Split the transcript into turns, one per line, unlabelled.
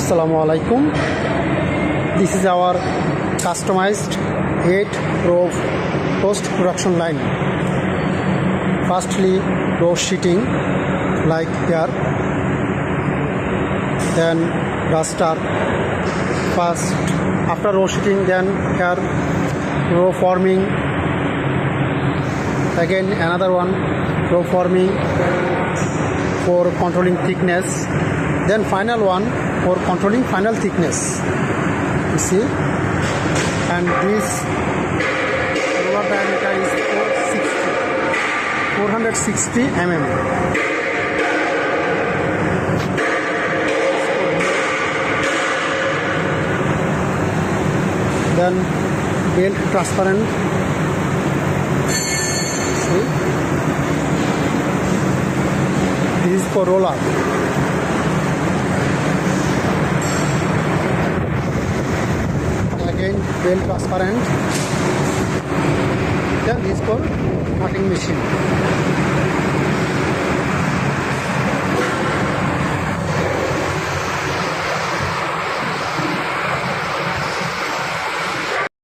Assalamu alaikum. This is our customized 8-row post production line. Firstly, row sheeting like here, then duster. First, after row sheeting, then here row forming. Again another one, row forming for controlling thickness. Then final one for controlling final thickness. You see, and this roller diameter is 460 mm. Then belt transparent. See, this is for roller. Again belt transparent. Then this for cutting machine.